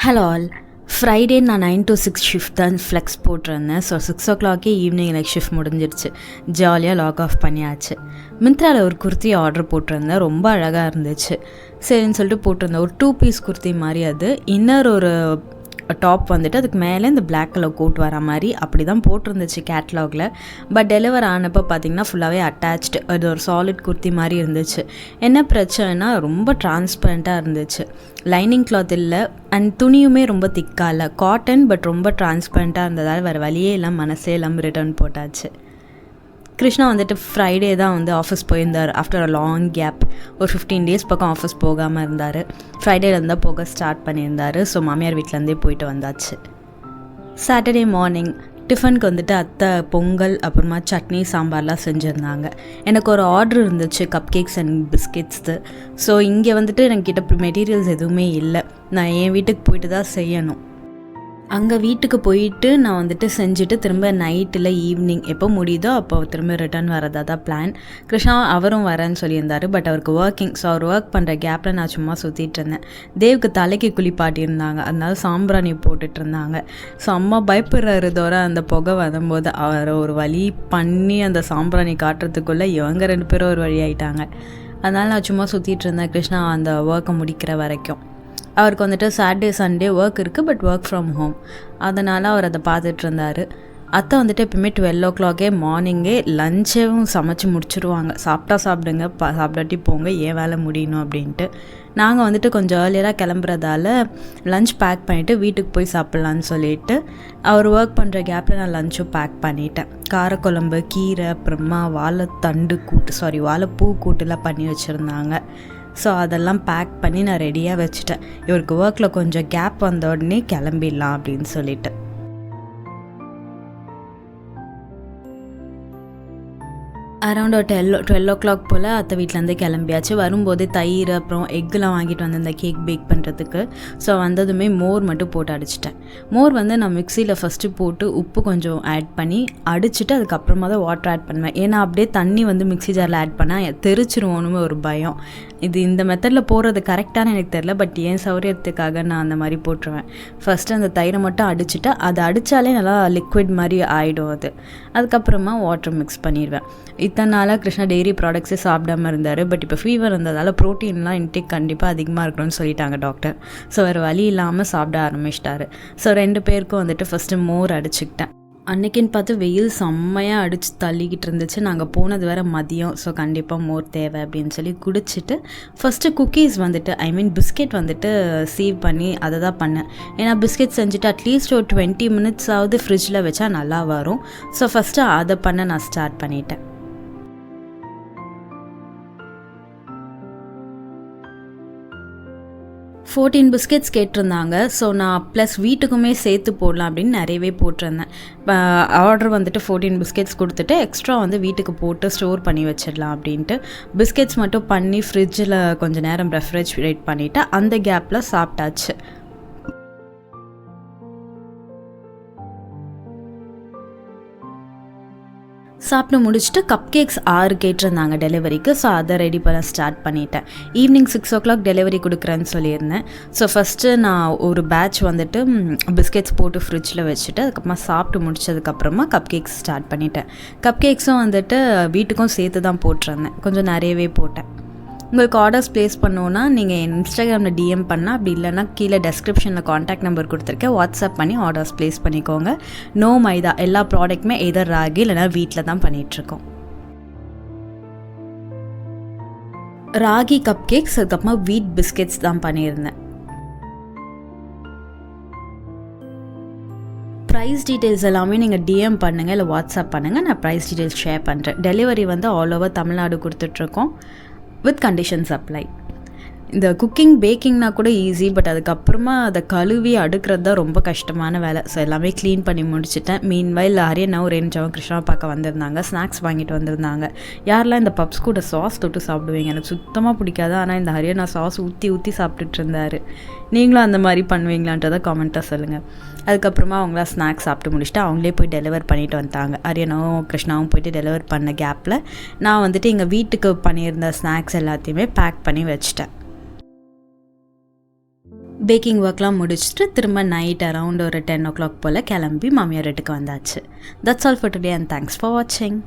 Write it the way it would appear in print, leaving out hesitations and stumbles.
Hello all. Friday நான் 9 to 6 shift தான் flex போட்டிருந்தேன். ஸோ 6 o'clock ஈவினிங் எனக்கு ஷிஃப்ட் முடிஞ்சிருச்சு. ஜாலியாக லாக் ஆஃப் பண்ணியாச்சு. மிந்த்ராவில் ஒரு குர்த்தி ஆர்டர் போட்டிருந்தேன். ரொம்ப அழகாக இருந்துச்சு. சரின்னு சொல்லிட்டு போட்டிருந்தேன். ஒரு 2 piece குர்த்தி மாதிரி. அது இன்னொரு ஒரு டாப் வந்துட்டு அதுக்கு மேலே இந்த பிளாக் கலர் கோட் வர மாதிரி அப்படி தான் போட்டிருந்துச்சு கேட்லாகில். பட் டெலிவர் ஆனப்போ பார்த்திங்கன்னா ஃபுல்லாகவே அட்டாச்டு. அது ஒரு சாலிட் குர்த்தி மாதிரி இருந்துச்சு. என்ன பிரச்சனைனா ரொம்ப டிரான்ஸ்பரண்ட்டாக இருந்துச்சு. லைனிங் கிளாத் இல்லை அண்ட் துணியுமே ரொம்ப திக்காக இல்லை. காட்டன் பட் ரொம்ப டிரான்ஸ்பரண்ட்டாக இருந்ததால் வேறு வழியே இல்லாமல் மனசே இல்லாமல் ரிட்டர்ன் போட்டாச்சு. கிருஷ்ணா வந்துட்டு ஃப்ரைடே தான் வந்து ஆஃபீஸ் போயிருந்தார். ஆஃப்டர் அ லாங் கேப் ஒரு 15 days பக்கம் ஆஃபீஸ் போகாமல் இருந்தார். ஃப்ரைடேலேருந்து தான் போக ஸ்டார்ட் பண்ணியிருந்தார். ஸோ மாமியார் வீட்டிலேருந்தே போயிட்டு வந்தாச்சு. சாட்டர்டே மார்னிங் டிஃபனுக்கு வந்துட்டு அத்தை பொங்கல் அப்புறமா சட்னி சாம்பார்லாம் செஞ்சுருந்தாங்க. எனக்கு ஒரு ஆர்டர் இருந்துச்சு cup cakes and biscuits. So இங்கே வந்துட்டு என்கிட்ட மெட்டீரியல்ஸ் எதுவுமே இல்லை. நான் என் வீட்டுக்கு போயிட்டு தான் செய்யணும். அங்கே வீட்டுக்கு போயிட்டு நான் வந்துட்டு செஞ்சுட்டு திரும்ப நைட்டில் ஈவினிங் எப்போ முடியுதோ அப்போ திரும்ப ரிட்டர்ன் வரதா தான் பிளான். கிருஷ்ணா அவரும் வரேன்னு சொல்லியிருந்தார். பட் அவருக்கு ஒர்க்கிங். ஸோ அவர் ஒர்க் பண்ணுற கேப்பில் நான் சும்மா சுற்றிட்டு இருந்தேன். தேவுக்கு தலைக்கு குளிப்பாட்டியிருந்தாங்க. அதனால சாம்பிராணி போட்டுட்டு இருந்தாங்க. ஸோ அம்மா பயப்படுறாரு தோற அந்த புகை வரும்போது. அவர் ஒரு வழி பண்ணி அந்த சாம்பிராணி காட்டுறதுக்குள்ளே இவங்க 2 பேரும் ஒரு வழி ஆகிட்டாங்க. அதனால் நான் சும்மா சுற்றிட்டு இருந்தேன் கிருஷ்ணா அந்த ஒர்க்கை முடிக்கிற வரைக்கும். அவருக்கு வந்துட்டு சாட்டர்டே சண்டே ஒர்க் இருக்குது. But work from home. அதனால் அவர் அதை பார்த்துட்டு இருந்தார். அத்தை வந்துட்டு எப்பவுமே 12 o'clock மார்னிங்கே லஞ்சேவும் சமைச்சு முடிச்சுருவாங்க. சாப்பிட்டா சாப்பிடுங்க, சாப்பிடாட்டி போங்க, ஏன் வேலை முடியணும் அப்படின்ட்டு. நாங்கள் வந்துட்டு கொஞ்சம் ஏர்லியராக கிளம்புறதால லஞ்ச் பேக் பண்ணிவிட்டு வீட்டுக்கு போய் சாப்பிட்லான்னு சொல்லிட்டு அவர் ஒர்க் பண்ணுற கேப்பில் நான் லஞ்சும் பேக் பண்ணிட்டேன். காரக்குழம்பு, கீரை, அப்புறமா வாழைப்பூ கூட்டுலாம் பண்ணி வச்சுருந்தாங்க. ஸோ அதெல்லாம் பேக் பண்ணி நான் ரெடியாக வச்சுட்டேன். இவருக்கு ஒர்க்கில் கொஞ்சம் கேப் வந்த உடனே கிளம்பிடலாம் அப்படின்னு சொல்லிட்டு. அரௌண்ட் 12 o'clock போல் அத்தை வீட்டிலேருந்து கிளம்பியாச்சு. வரும்போது தயிர் அப்புறம் எக்குலாம் வாங்கிட்டு வந்திருந்தேன் கேக் பேக் பண்ணுறதுக்கு. ஸோ வந்ததுமே மோர் மட்டும் போட்டு அடிச்சிட்டேன். மோர் வந்து நான் மிக்சியில் ஃபஸ்ட்டு போட்டு உப்பு கொஞ்சம் ஆட் பண்ணி அடிச்சுட்டு அதுக்கப்புறமா தான் வாட்டர் ஆட் பண்ணுவேன். ஏன்னா அப்படியே தண்ணி வந்து மிக்ஸி ஜாரில் ஆட் பண்ணால் தெரிச்சிருவோன்னு ஒரு பயம். இந்த மெத்தடில் போடுறது கரெக்டானு எனக்கு தெரில. பட் ஏன் சௌரியத்துக்காக நான் அந்த மாதிரி போட்டுருவேன். ஃபஸ்ட்டு அந்த தயிரை மட்டும் அடிச்சுட்டு அதை அடித்தாலே நல்லா லிக்விட் மாதிரி ஆகிடும் அது. அதுக்கப்புறமா வாட்டர் மிக்ஸ் பண்ணிடுவேன். இத்தனை நாளாக கிருஷ்ணா டெய்ரி ப்ராடக்ட்ஸே சாப்பிடாமல் இருந்தார். பட் இப்போ ஃபீவர் இருந்ததால் ப்ரோட்டீன்லாம் இன்டேக் கண்டிப்பாக அதிகமாக இருக்கணும்னு சொல்லிட்டாங்க டாக்டர். ஸோ வேறு வழி இல்லாமல் சாப்பிட ஆரம்பிச்சிட்டாரு. ஸோ 2 பேருக்கும் வந்துட்டு ஃபஸ்ட்டு மோர் அடிச்சுக்கிட்டேன். அன்றைக்கின்னு பார்த்து வெயில் செம்மையாக அடித்து தள்ளிக்கிட்டு இருந்துச்சு. நாங்கள் போனது வேறு மதியம். ஸோ கண்டிப்பாக மோர் தேவை அப்படின்னு சொல்லி குடிச்சிட்டு ஃபஸ்ட்டு குக்கீஸ் வந்துட்டு பிஸ்கெட் வந்துட்டு சீவ் பண்ணி அதை தான் பண்ணேன். ஏன்னா பிஸ்கெட் செஞ்சுட்டு அட்லீஸ்ட் ஒரு 20 minutes ஃப்ரிட்ஜில் வச்சா நல்லா வரும். ஸோ ஃபஸ்ட்டு அதை பண்ண நான் ஸ்டார்ட் பண்ணிட்டேன். 14 பிஸ்கெட்ஸ் கேட்டிருந்தாங்க. ஸோ நான் ப்ளஸ் வீட்டுக்குமே சேர்த்து போடலாம் அப்படின்னு நிறையவே போட்டிருந்தேன். ஆர்டர் வந்துட்டு 14 பிஸ்கெட்ஸ் கொடுத்துட்டு எக்ஸ்ட்ரா வந்து வீட்டுக்கு போட்டு ஸ்டோர் பண்ணி வச்சிடலாம் அப்படின்ட்டு பிஸ்கெட்ஸ் மட்டும் பண்ணி ஃப்ரிட்ஜில் கொஞ்சம் நேரம் ரெஃப்ரிஜரேட் பண்ணிவிட்டு அந்த கேப்பில் சாப்பிட்டாச்சு. சாப்பிட்டு முடிச்சுட்டு கப் கேக்ஸ் 6 கேட்டிருந்தாங்க டெலிவரிக்கு. ஸோ அதை ரெடி பண்ண ஸ்டார்ட் பண்ணிட்டேன். ஈவினிங் 6 o'clock டெலிவரி கொடுக்குறேன்னு சொல்லியிருந்தேன். ஸோ ஃபஸ்ட்டு நான் ஒரு பேட்ச் வந்துட்டு பிஸ்கெட்ஸ் போட்டு ஃப்ரிட்ஜில் வச்சுட்டு அதுக்கப்புறமா சாப்பிட்டு முடிச்சதுக்கப்புறமா கப் கேக்ஸ் ஸ்டார்ட் பண்ணிட்டேன். கப் கேக்ஸும் வந்துட்டு வீட்டுக்கும் சேர்த்து தான் போட்டிருந்தேன். கொஞ்சம் நிறையவே போட்டேன். உங்களுக்கு ஆர்டர்ஸ் ப்ளேஸ் பண்ணோன்னா நீங்கள் இன்ஸ்டாகிராமில் டிஎம் பண்ணால், அப்படி இல்லைனா கீழே டெஸ்கிரிப்ஷனில் காண்டாக்ட் நம்பர் கொடுத்துருக்கேன். வாட்ஸ்அப் பண்ணி ஆர்டர்ஸ் ப்ளேஸ் பண்ணிக்கோங்க. நோ மைதா. எல்லா ப்ராடக்ட்டுமே எதர் ராகி இல்லைனா வீட்டில் தான் பண்ணிகிட்ருக்கோம். ராகி கப் கேக்ஸ் அதுக்கப்புறமா வீட் பிஸ்கெட்ஸ் தான் பண்ணியிருந்தேன். ப்ரைஸ் டீட்டெயில்ஸ் எல்லாமே நீங்கள் டிஎம் பண்ணுங்கள் இல்லை வாட்ஸ்அப் பண்ணுங்கள். நான் ப்ரைஸ் டீட்டெயில்ஸ் ஷேர் பண்ணுறேன். டெலிவரி வந்து ஆல் ஓவர் தமிழ்நாடு கொடுத்துட்ருக்கோம். With conditions apply. இந்த குக்கிங் பேக்கிங்னா கூட ஈஸி. பட் அதுக்கப்புறமா அதை கழுவி அடுக்கிறது தான் ரொம்ப கஷ்டமான வேலை. ஸோ எல்லாமே க்ளீன் பண்ணி முடிச்சுட்டேன். மீன்வைல் ஹரியனாவும் ரேஞ்சாவும் கிருஷ்ணாவை பார்க்க வந்திருந்தாங்க. ஸ்நாக்ஸ் வாங்கிட்டு வந்திருந்தாங்க. யாரெல்லாம் இந்த பப்ஸ் கூட சாஸ் தொட்டு சாப்பிடுவீங்க? எனக்கு சுத்தமாக பிடிக்காது. ஆனால் இந்த ஹரியனா சாஸ் ஊற்றி சாப்பிட்டுட்டு இருந்தார். நீங்களும் அந்த மாதிரி பண்ணுவீங்களான்றதை காமெண்ட்டாக சொல்லுங்கள். அதுக்கப்புறமா அவங்களாம் ஸ்நாக்ஸ் சாப்பிட்டு முடிச்சுட்டு அவங்களே போய் டெலிவர் பண்ணிட்டு வந்துட்டாங்க. ஹரியனாவும் கிருஷ்ணாவும் போய்ட்டு டெலிவர் பண்ண கேப்பில் நான் வந்துட்டு எங்கள் வீட்டுக்கு பண்ணியிருந்த ஸ்நாக்ஸ் எல்லாத்தையுமே பேக் பண்ணி வச்சிட்டேன். பேக்கிங் ஒர்க்லாம் முடிச்சுட்டு திரும்ப நைட் அரவுண்ட் ஒரு 10 o'clock போல் கிளம்பி மாமியார் வீட்டுக்கு வந்தாச்சு. That's all for today and thanks for வாட்சிங்.